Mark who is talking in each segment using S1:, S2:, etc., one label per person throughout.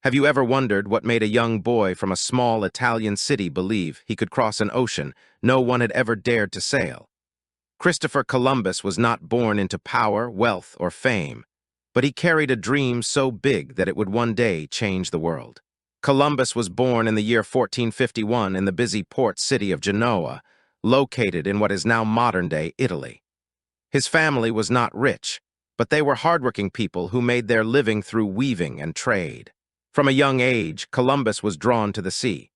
S1: Have you ever wondered what made a young boy from a small Italian city believe he could cross an ocean no one had ever dared to sail? Christopher Columbus was not born into power, wealth, or fame, but he carried a dream so big that it would one day change the world. Columbus was born in the year 1451 in the busy port city of Genoa, located in what is now modern-day Italy. His family was not rich, but they were hardworking people who made their living through weaving and trade. From a young age, Columbus was drawn to the sea.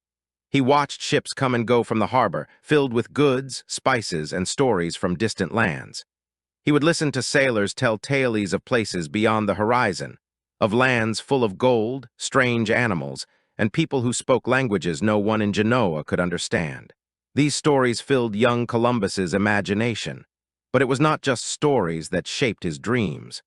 S1: He watched ships come and go from the harbor, filled with goods, spices, and stories from distant lands. He would listen to sailors tell tales of places beyond the horizon, of lands full of gold, strange animals, and people who spoke languages no one in Genoa could understand. These stories filled young Columbus's imagination, but it was not just stories that shaped his dreams.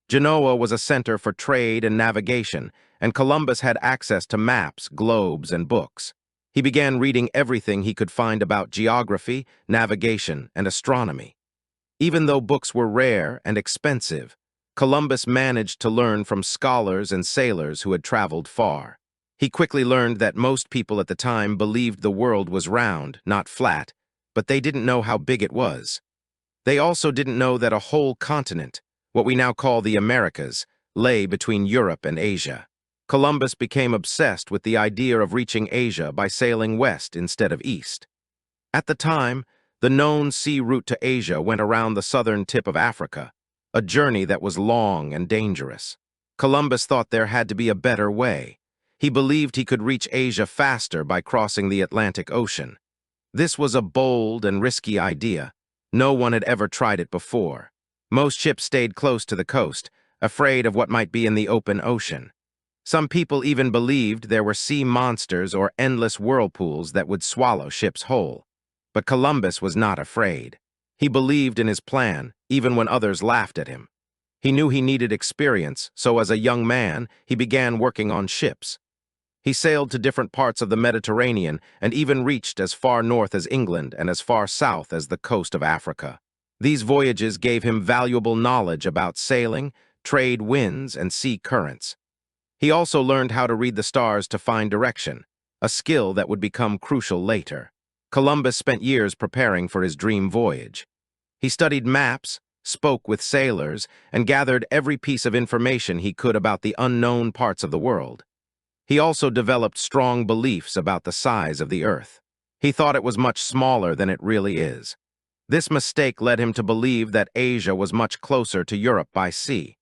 S1: Genoa was a center for trade and navigation, and Columbus had access to maps, globes, and books. He began reading everything he could find about geography, navigation, and astronomy. Even though books were rare and expensive, Columbus managed to learn from scholars and sailors who had traveled far. He quickly learned that most people at the time believed the world was round, not flat, but they didn't know how big it was. They also didn't know that a whole continent, what we now call the Americas, lay between Europe and Asia. Columbus became obsessed with the idea of reaching Asia by sailing west instead of east. At the time, the known sea route to Asia went around the southern tip of Africa, a journey that was long and dangerous. Columbus thought there had to be a better way. He believed he could reach Asia faster by crossing the Atlantic Ocean. This was a bold and risky idea. No one had ever tried it before. Most ships stayed close to the coast, afraid of what might be in the open ocean. Some people even believed there were sea monsters or endless whirlpools that would swallow ships whole. But Columbus was not afraid. He believed in his plan, even when others laughed at him. He knew he needed experience, so as a young man, he began working on ships. He sailed to different parts of the Mediterranean and even reached as far north as England and as far south as the coast of Africa. These voyages gave him valuable knowledge about sailing, trade winds, and sea currents. He also learned how to read the stars to find direction, a skill that would become crucial later. Columbus spent years preparing for his dream voyage. He studied maps, spoke with sailors, and gathered every piece of information he could about the unknown parts of the world. He also developed strong beliefs about the size of the Earth. He thought it was much smaller than it really is. This mistake led him to believe that Asia was much closer to Europe by sea.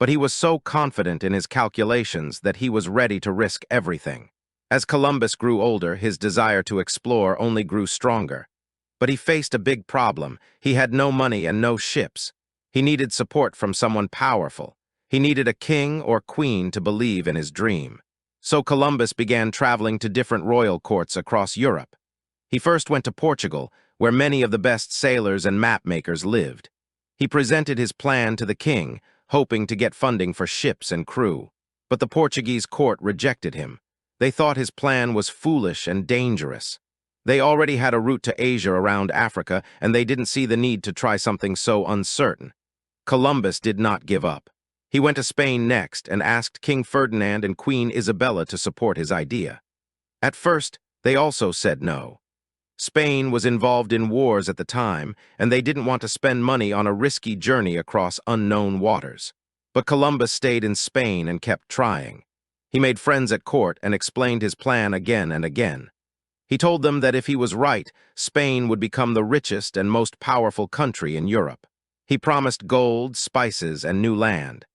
S1: But he was so confident in his calculations that he was ready to risk everything. As Columbus grew older, his desire to explore only grew stronger. But he faced a big problem. He had no money and no ships. He needed support from someone powerful. He needed a king or queen to believe in his dream. So Columbus began traveling to different royal courts across Europe. He first went to Portugal, where many of the best sailors and map makers lived. He presented his plan to the king, hoping to get funding for ships and crew. But the Portuguese court rejected him. They thought his plan was foolish and dangerous. They already had a route to Asia around Africa, and they didn't see the need to try something so uncertain. Columbus did not give up. He went to Spain next and asked King Ferdinand and Queen Isabella to support his idea. At first, they also said no. Spain was involved in wars at the time, and they didn't want to spend money on a risky journey across unknown waters. But Columbus stayed in Spain and kept trying. He made friends at court and explained his plan again and again. He told them that if he was right, Spain would become the richest and most powerful country in Europe. He promised gold, spices, and new land.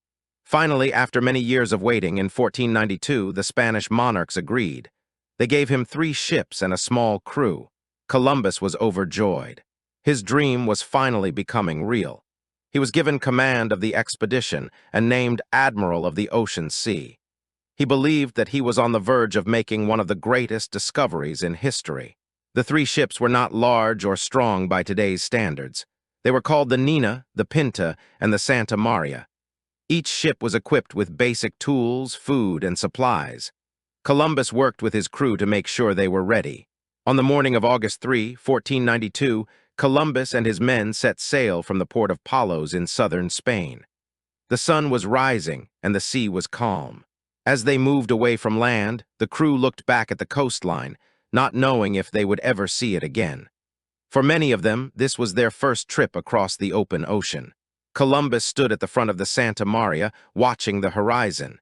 S1: Finally, after many years of waiting, in 1492, the Spanish monarchs agreed. They gave him 3 ships and a small crew. Columbus was overjoyed. His dream was finally becoming real. He was given command of the expedition and named Admiral of the Ocean Sea. He believed that he was on the verge of making one of the greatest discoveries in history. The 3 ships were not large or strong by today's standards. They were called the Nina, the Pinta, and the Santa Maria. Each ship was equipped with basic tools, food, and supplies. Columbus worked with his crew to make sure they were ready. On the morning of August 3, 1492, Columbus and his men set sail from the port of Palos in southern Spain. The sun was rising and the sea was calm. As they moved away from land, the crew looked back at the coastline, not knowing if they would ever see it again. For many of them, this was their first trip across the open ocean. Columbus stood at the front of the Santa Maria, watching the horizon.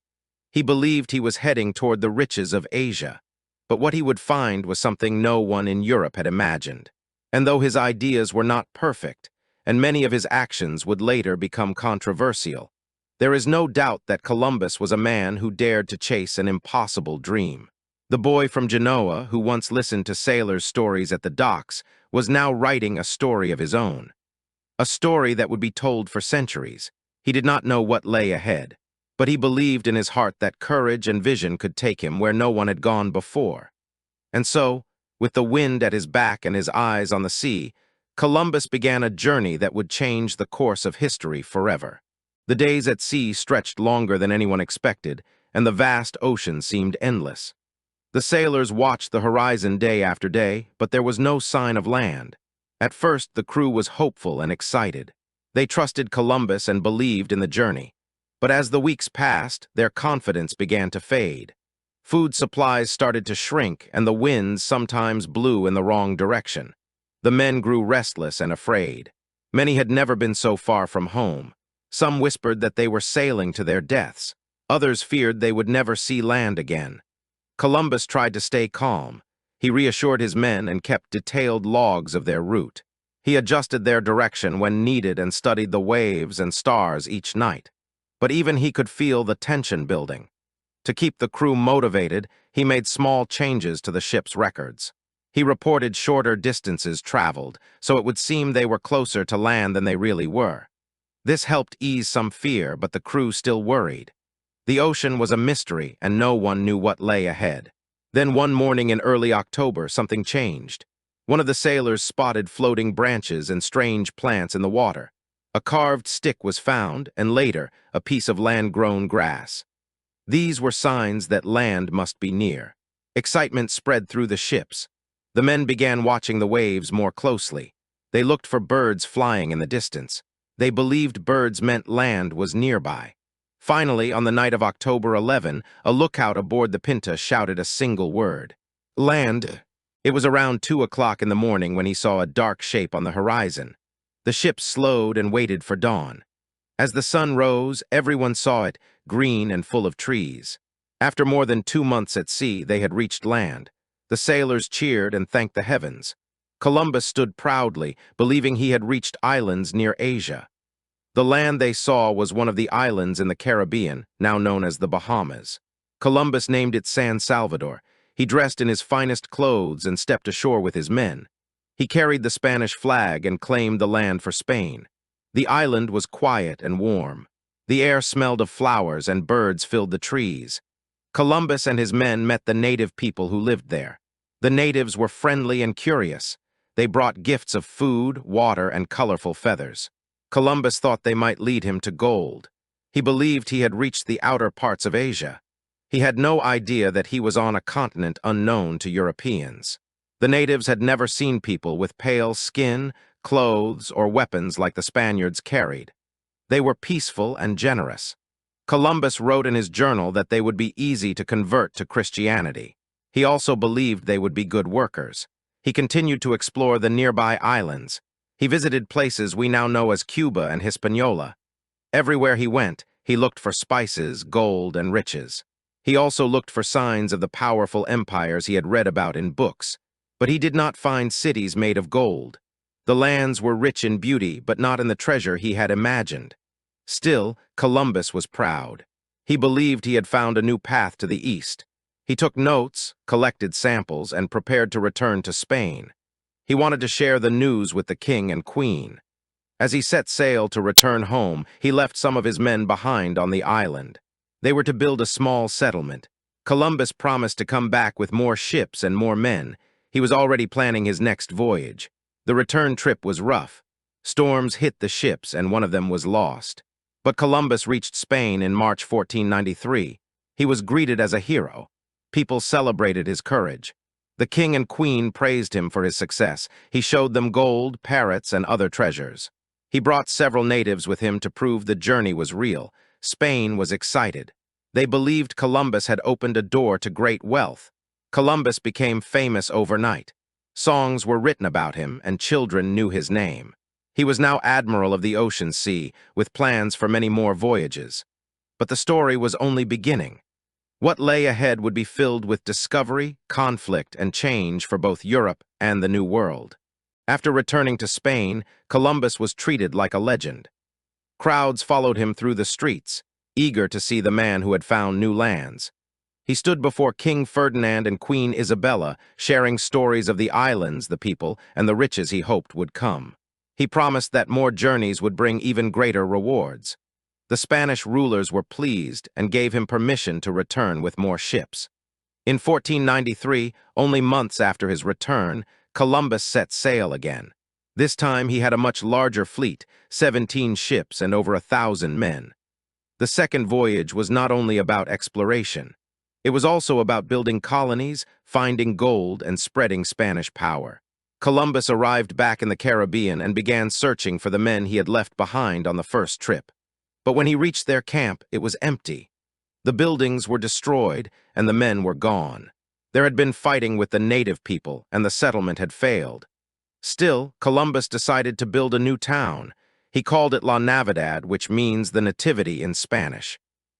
S1: He believed he was heading toward the riches of Asia, but what he would find was something no one in Europe had imagined. And though his ideas were not perfect, and many of his actions would later become controversial, there is no doubt that Columbus was a man who dared to chase an impossible dream. The boy from Genoa, who once listened to sailors' stories at the docks, was now writing a story of his own. A story that would be told for centuries. He did not know what lay ahead, but he believed in his heart that courage and vision could take him where no one had gone before. And so, with the wind at his back and his eyes on the sea, Columbus began a journey that would change the course of history forever. The days at sea stretched longer than anyone expected, and the vast ocean seemed endless. The sailors watched the horizon day after day, but there was no sign of land. At first, the crew was hopeful and excited. They trusted Columbus and believed in the journey. But as the weeks passed, their confidence began to fade. Food supplies started to shrink, and the winds sometimes blew in the wrong direction. The men grew restless and afraid. Many had never been so far from home. Some whispered that they were sailing to their deaths. Others feared they would never see land again. Columbus tried to stay calm. He reassured his men and kept detailed logs of their route. He adjusted their direction when needed and studied the waves and stars each night. But even he could feel the tension building. To keep the crew motivated, he made small changes to the ship's records. He reported shorter distances traveled, so it would seem they were closer to land than they really were. This helped ease some fear, but the crew still worried. The ocean was a mystery, and no one knew what lay ahead. Then one morning in early October, something changed. One of the sailors spotted floating branches and strange plants in the water. A carved stick was found, and later, a piece of land-grown grass. These were signs that land must be near. Excitement spread through the ships. The men began watching the waves more closely. They looked for birds flying in the distance. They believed birds meant land was nearby. Finally, on the night of October 11, a lookout aboard the Pinta shouted a single word. Land. It was around 2 o'clock in the morning when he saw a dark shape on the horizon. The ship slowed and waited for dawn. As the sun rose, everyone saw it, green and full of trees. After more than 2 months at sea, they had reached land. The sailors cheered and thanked the heavens. Columbus stood proudly, believing he had reached islands near Asia. The land they saw was one of the islands in the Caribbean, now known as the Bahamas. Columbus named it San Salvador. He dressed in his finest clothes and stepped ashore with his men. He carried the Spanish flag and claimed the land for Spain. The island was quiet and warm. The air smelled of flowers and birds filled the trees. Columbus and his men met the native people who lived there. The natives were friendly and curious. They brought gifts of food, water, and colorful feathers. Columbus thought they might lead him to gold. He believed he had reached the outer parts of Asia. He had no idea that he was on a continent unknown to Europeans. The natives had never seen people with pale skin, clothes, or weapons like the Spaniards carried. They were peaceful and generous. Columbus wrote in his journal that they would be easy to convert to Christianity. He also believed they would be good workers. He continued to explore the nearby islands. He visited places we now know as Cuba and Hispaniola. Everywhere he went, he looked for spices, gold, and riches. He also looked for signs of the powerful empires he had read about in books. But he did not find cities made of gold. The lands were rich in beauty, but not in the treasure he had imagined. Still, Columbus was proud. He believed he had found a new path to the east. He took notes, collected samples, and prepared to return to Spain. He wanted to share the news with the king and queen. As he set sail to return home, he left some of his men behind on the island. They were to build a small settlement. Columbus promised to come back with more ships and more men. He was already planning his next voyage. The return trip was rough. Storms hit the ships, and one of them was lost. But Columbus reached Spain in March 1493. He was greeted as a hero. People celebrated his courage. The king and queen praised him for his success. He showed them gold, parrots, and other treasures. He brought several natives with him to prove the journey was real. Spain was excited. They believed Columbus had opened a door to great wealth. Columbus became famous overnight. Songs were written about him, and children knew his name. He was now admiral of the ocean sea, with plans for many more voyages. But the story was only beginning. What lay ahead would be filled with discovery, conflict, and change for both Europe and the New World. After returning to Spain, Columbus was treated like a legend. Crowds followed him through the streets, eager to see the man who had found new lands. He stood before King Ferdinand and Queen Isabella, sharing stories of the islands, the people, and the riches he hoped would come. He promised that more journeys would bring even greater rewards. The Spanish rulers were pleased and gave him permission to return with more ships. In 1493, only months after his return, Columbus set sail again. This time he had a much larger fleet, 17 ships and over 1,000 men. The second voyage was not only about exploration. It was also about building colonies, finding gold, and spreading Spanish power. Columbus arrived back in the Caribbean and began searching for the men he had left behind on the first trip. But when he reached their camp, it was empty. The buildings were destroyed, and the men were gone. There had been fighting with the native people, and the settlement had failed. Still, Columbus decided to build a new town. He called it La Navidad, which means the Nativity in Spanish.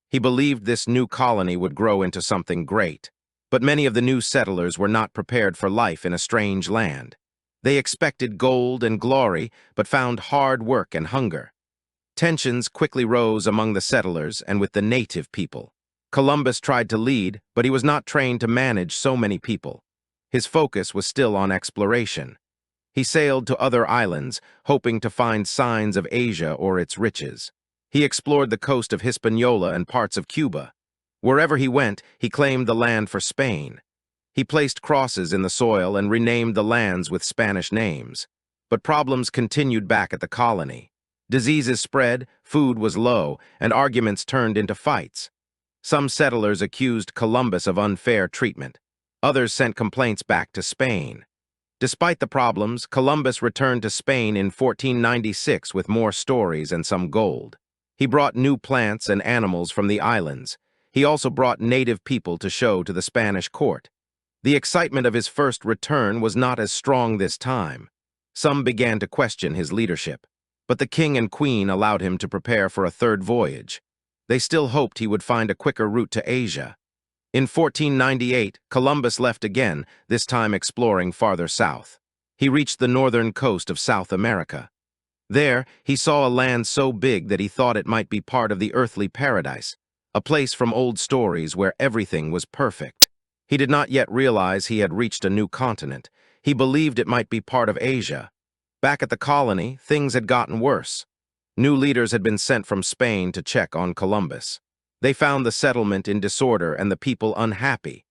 S1: He believed this new colony would grow into something great. But many of the new settlers were not prepared for life in a strange land. They expected gold and glory, but found hard work and hunger. Tensions quickly rose among the settlers and with the native people. Columbus tried to lead, but he was not trained to manage so many people. His focus was still on exploration. He sailed to other islands, hoping to find signs of Asia or its riches. He explored the coast of Hispaniola and parts of Cuba. Wherever he went, he claimed the land for Spain. He placed crosses in the soil and renamed the lands with Spanish names. But problems continued back at the colony. Diseases spread, food was low, and arguments turned into fights. Some settlers accused Columbus of unfair treatment. Others sent complaints back to Spain. Despite the problems, Columbus returned to Spain in 1496 with more stories and some gold. He brought new plants and animals from the islands. He also brought native people to show to the Spanish court. The excitement of his first return was not as strong this time. Some began to question his leadership. But the king and queen allowed him to prepare for a third voyage. They still hoped he would find a quicker route to Asia. In 1498, Columbus left again, this time exploring farther south. He reached the northern coast of South America. There, he saw a land so big that he thought it might be part of the earthly paradise, a place from old stories where everything was perfect. He did not yet realize he had reached a new continent. He believed it might be part of Asia. Back at the colony, things had gotten worse. New leaders had been sent from Spain to check on Columbus. They found the settlement in disorder and the people unhappy.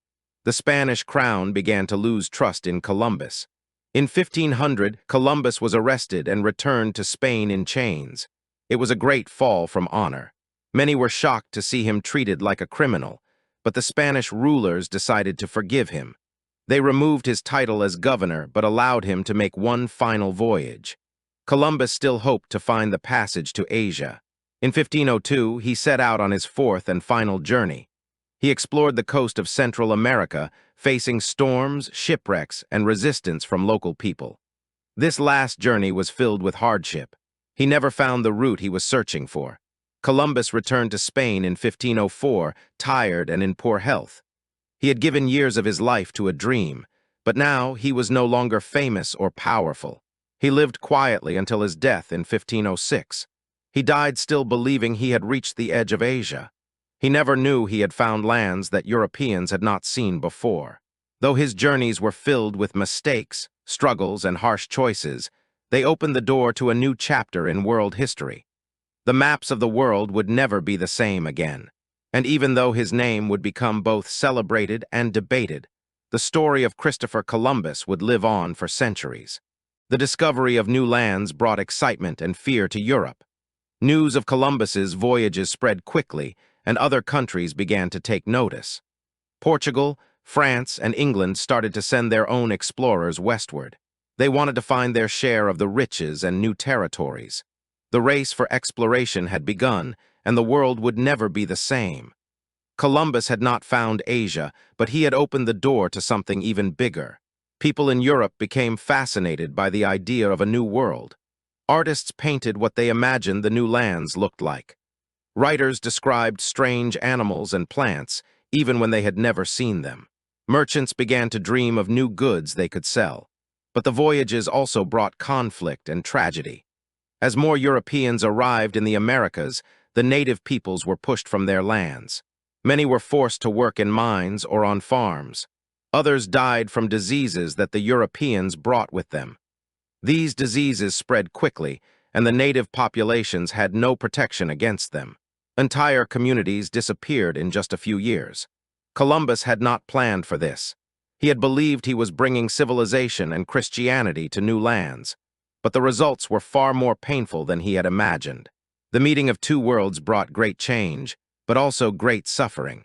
S1: The Spanish crown began to lose trust in Columbus. In 1500, Columbus was arrested and returned to Spain in chains. It was a great fall from honor. Many were shocked to see him treated like a criminal, but the Spanish rulers decided to forgive him. They removed his title as governor but allowed him to make one final voyage. Columbus still hoped to find the passage to Asia. In 1502, he set out on his fourth and final journey. He explored the coast of Central America, facing storms, shipwrecks, and resistance from local people. This last journey was filled with hardship. He never found the route he was searching for. Columbus returned to Spain in 1504, tired and in poor health. He had given years of his life to a dream, but now he was no longer famous or powerful. He lived quietly until his death in 1506. He died still believing he had reached the edge of Asia. He never knew he had found lands that Europeans had not seen before. Though his journeys were filled with mistakes, struggles, and harsh choices, they opened the door to a new chapter in world history. The maps of the world would never be the same again. And even though his name would become both celebrated and debated, the story of Christopher Columbus would live on for centuries. The discovery of new lands brought excitement and fear to Europe. News of Columbus's voyages spread quickly, and other countries began to take notice. Portugal, France, and England started to send their own explorers westward. They wanted to find their share of the riches and new territories. The race for exploration had begun, and the world would never be the same. Columbus had not found Asia, but he had opened the door to something even bigger. People in Europe became fascinated by the idea of a new world. Artists painted what they imagined the new lands looked like. Writers described strange animals and plants, even when they had never seen them. Merchants began to dream of new goods they could sell. But the voyages also brought conflict and tragedy. As more Europeans arrived in the Americas, the native peoples were pushed from their lands. Many were forced to work in mines or on farms. Others died from diseases that the Europeans brought with them. These diseases spread quickly, and the native populations had no protection against them. Entire communities disappeared in just a few years. Columbus had not planned for this. He had believed he was bringing civilization and Christianity to new lands. But the results were far more painful than he had imagined. The meeting of two worlds brought great change, but also great suffering.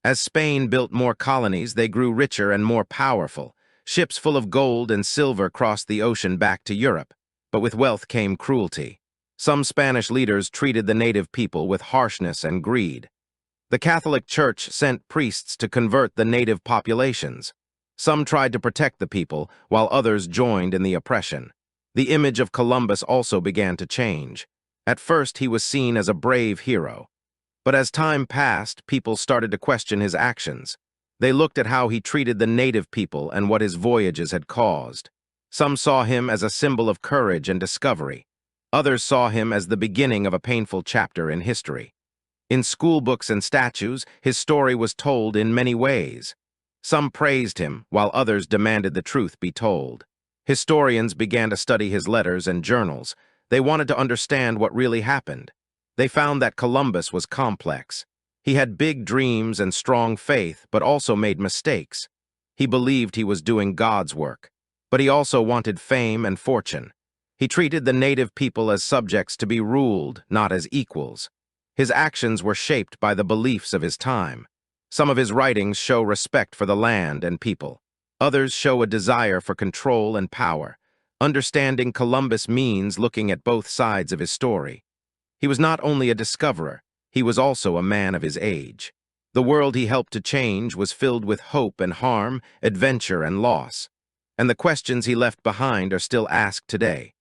S1: As Spain built more colonies, they grew richer and more powerful. Ships full of gold and silver crossed the ocean back to Europe, but with wealth came cruelty. Some Spanish leaders treated the native people with harshness and greed. The Catholic Church sent priests to convert the native populations. Some tried to protect the people, while others joined in the oppression. The image of Columbus also began to change. At first, he was seen as a brave hero. But as time passed, people started to question his actions. They looked at how he treated the native people and what his voyages had caused. Some saw him as a symbol of courage and discovery. Others saw him as the beginning of a painful chapter in history. In school books and statues, his story was told in many ways. Some praised him, while others demanded the truth be told. Historians began to study his letters and journals. They wanted to understand what really happened. They found that Columbus was complex. He had big dreams and strong faith, but also made mistakes. He believed he was doing God's work, but he also wanted fame and fortune. He treated the native people as subjects to be ruled, not as equals. His actions were shaped by the beliefs of his time. Some of his writings show respect for the land and people. Others show a desire for control and power. Understanding Columbus means looking at both sides of his story. He was not only a discoverer, he was also a man of his age. The world he helped to change was filled with hope and harm, adventure and loss. And the questions he left behind are still asked today.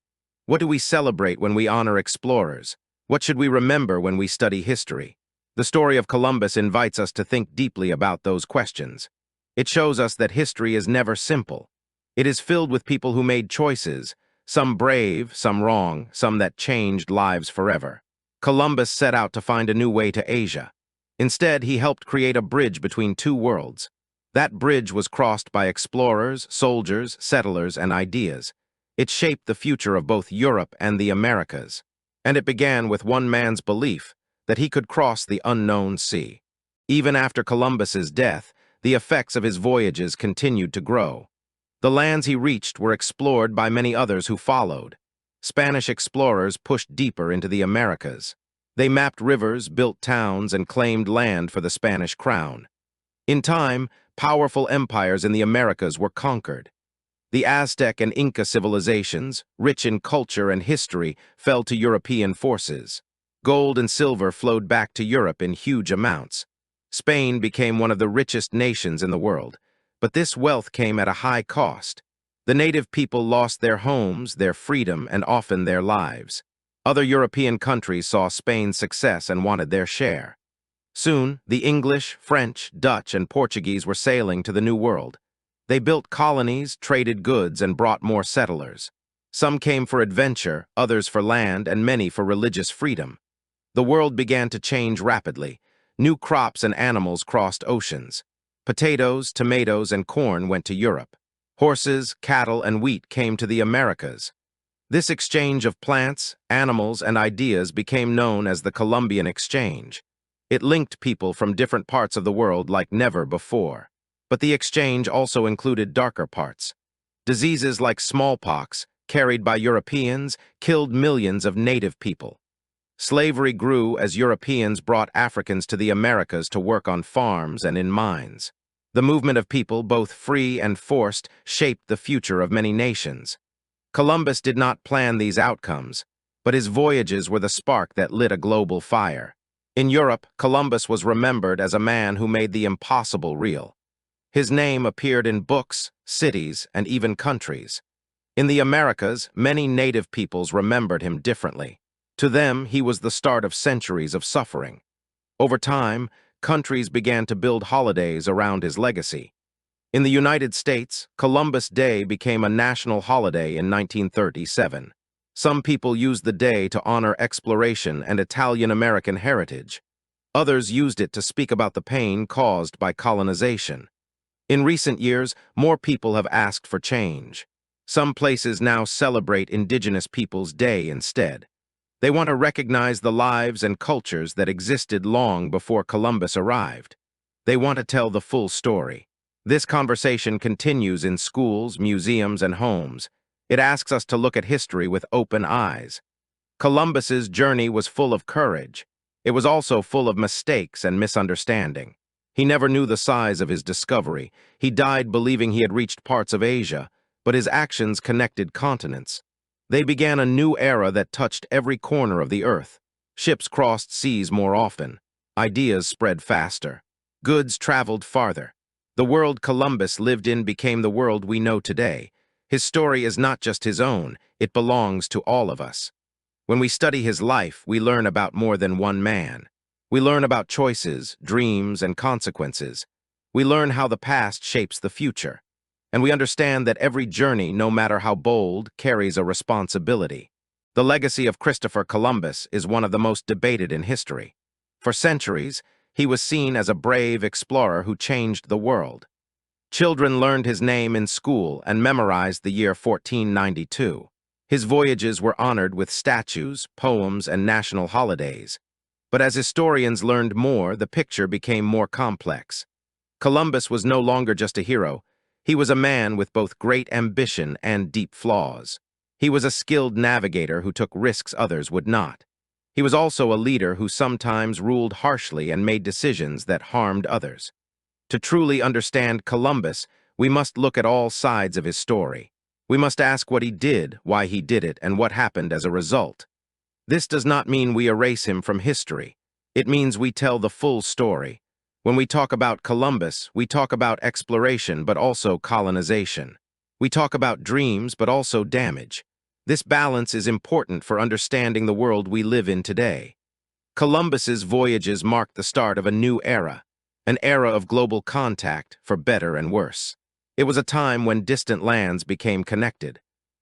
S1: What do we celebrate when we honor explorers? What should we remember when we study history? The story of Columbus invites us to think deeply about those questions. It shows us that history is never simple. It is filled with people who made choices, some brave, some wrong, some that changed lives forever. Columbus set out to find a new way to Asia. Instead, he helped create a bridge between two worlds. That bridge was crossed by explorers, soldiers, settlers, and ideas. It shaped the future of both Europe and the Americas. And it began with one man's belief that he could cross the unknown sea. Even after Columbus's death, the effects of his voyages continued to grow. The lands he reached were explored by many others who followed. Spanish explorers pushed deeper into the Americas. They mapped rivers, built towns, and claimed land for the Spanish crown. In time, powerful empires in the Americas were conquered. The Aztec and Inca civilizations, rich in culture and history, fell to European forces. Gold and silver flowed back to Europe in huge amounts. Spain became one of the richest nations in the world, but this wealth came at a high cost. The native people lost their homes, their freedom, and often their lives. Other European countries saw Spain's success and wanted their share. Soon, the English, French, Dutch, and Portuguese were sailing to the New World. They built colonies, traded goods, and brought more settlers. Some came for adventure, others for land, and many for religious freedom. The world began to change rapidly. New crops and animals crossed oceans. Potatoes, tomatoes, and corn went to Europe. Horses, cattle, and wheat came to the Americas. This exchange of plants, animals, and ideas became known as the Columbian Exchange. It linked people from different parts of the world like never before. But the exchange also included darker parts. Diseases like smallpox, carried by Europeans, killed millions of native people. Slavery grew as Europeans brought Africans to the Americas to work on farms and in mines. The movement of people, both free and forced, shaped the future of many nations. Columbus did not plan these outcomes, but his voyages were the spark that lit a global fire. In Europe, Columbus was remembered as a man who made the impossible real. His name appeared in books, cities, and even countries. In the Americas, many native peoples remembered him differently. To them, he was the start of centuries of suffering. Over time, countries began to build holidays around his legacy. In the United States, Columbus Day became a national holiday in 1937. Some people used the day to honor exploration and Italian-American heritage. Others used it to speak about the pain caused by colonization. In recent years, more people have asked for change. Some places now celebrate Indigenous Peoples' Day instead. They want to recognize the lives and cultures that existed long before Columbus arrived. They want to tell the full story. This conversation continues in schools, museums, and homes. It asks us to look at history with open eyes. Columbus's journey was full of courage. It was also full of mistakes and misunderstanding. He never knew the size of his discovery. He died believing he had reached parts of Asia, but his actions connected continents. They began a new era that touched every corner of the earth. Ships crossed seas more often. Ideas spread faster. Goods traveled farther. The world Columbus lived in became the world we know today. His story is not just his own, it belongs to all of us. When we study his life, we learn about more than one man. We learn about choices, dreams, and consequences. We learn how the past shapes the future. And we understand that every journey, no matter how bold, carries a responsibility. The legacy of Christopher Columbus is one of the most debated in history. For centuries, he was seen as a brave explorer who changed the world. Children learned his name in school and memorized the year 1492. His voyages were honored with statues, poems, and national holidays. But as historians learned more, the picture became more complex. Columbus was no longer just a hero. He was a man with both great ambition and deep flaws. He was a skilled navigator who took risks others would not. He was also a leader who sometimes ruled harshly and made decisions that harmed others. To truly understand Columbus, we must look at all sides of his story. We must ask what he did, why he did it, and what happened as a result. This does not mean we erase him from history. It means we tell the full story. When we talk about Columbus, we talk about exploration, but also colonization. We talk about dreams, but also damage. This balance is important for understanding the world we live in today. Columbus's voyages marked the start of a new era, an era of global contact, for better and worse. It was a time when distant lands became connected.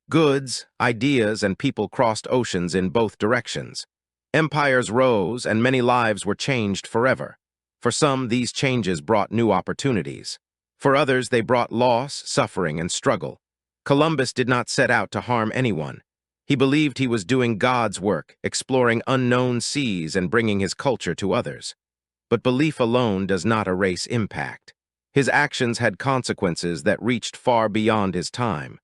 S1: Goods, ideas, and people crossed oceans in both directions. Empires rose, and many lives were changed forever. For some, these changes brought new opportunities. For others, they brought loss, suffering, and struggle. Columbus did not set out to harm anyone. He believed he was doing God's work, exploring unknown seas and bringing his culture to others. But belief alone does not erase impact. His actions had consequences that reached far beyond his time.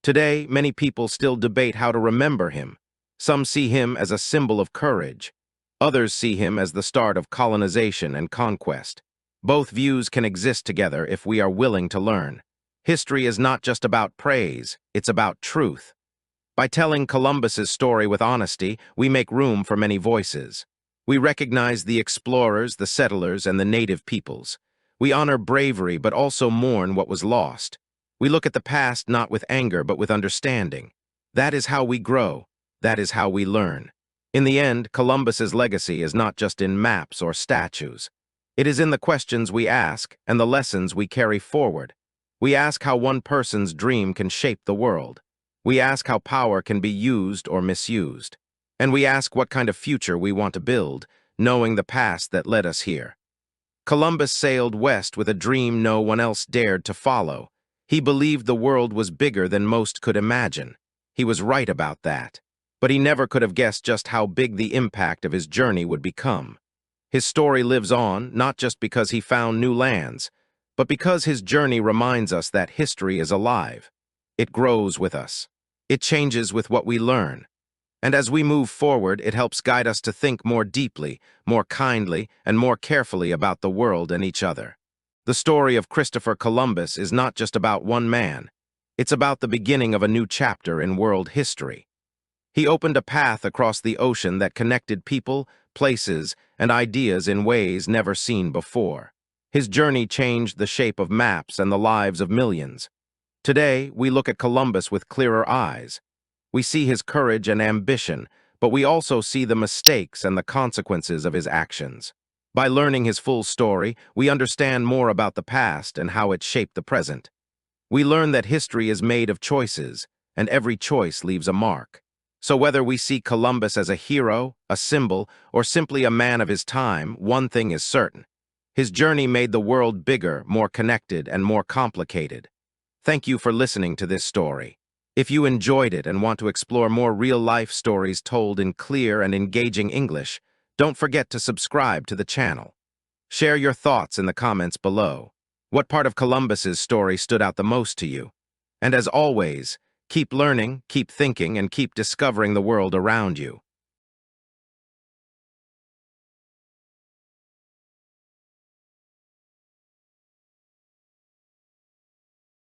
S1: Today, many people still debate how to remember him. Some see him as a symbol of courage. Others see him as the start of colonization and conquest. Both views can exist together if we are willing to learn. History is not just about praise, it's about truth. By telling Columbus's story with honesty, we make room for many voices. We recognize the explorers, the settlers, and the native peoples. We honor bravery but also mourn what was lost. We look at the past not with anger but with understanding. That is how we grow. That is how we learn. In the end, Columbus's legacy is not just in maps or statues. It is in the questions we ask and the lessons we carry forward. We ask how one person's dream can shape the world. We ask how power can be used or misused. And we ask what kind of future we want to build, knowing the past that led us here. Columbus sailed west with a dream no one else dared to follow. He believed the world was bigger than most could imagine. He was right about that. But he never could have guessed just how big the impact of his journey would become. His story lives on, not just because he found new lands, but because his journey reminds us that history is alive. It grows with us. It changes with what we learn. And as we move forward, it helps guide us to think more deeply, more kindly, and more carefully about the world and each other. The story of Christopher Columbus is not just about one man. It's about the beginning of a new chapter in world history. He opened a path across the ocean that connected people, places, and ideas in ways never seen before. His journey changed the shape of maps and the lives of millions. Today, we look at Columbus with clearer eyes. We see his courage and ambition, but we also see the mistakes and the consequences of his actions. By learning his full story, we understand more about the past and how it shaped the present. We learn that history is made of choices, and every choice leaves a mark. So whether we see Columbus as a hero, a symbol, or simply a man of his time, one thing is certain. His journey made the world bigger, more connected, and more complicated. Thank you for listening to this story. If you enjoyed it and want to explore more real-life stories told in clear and engaging English, don't forget to subscribe to the channel. Share your thoughts in the comments below. What part of Columbus's story stood out the most to you? And as always, keep learning, keep thinking, and keep discovering the world around you.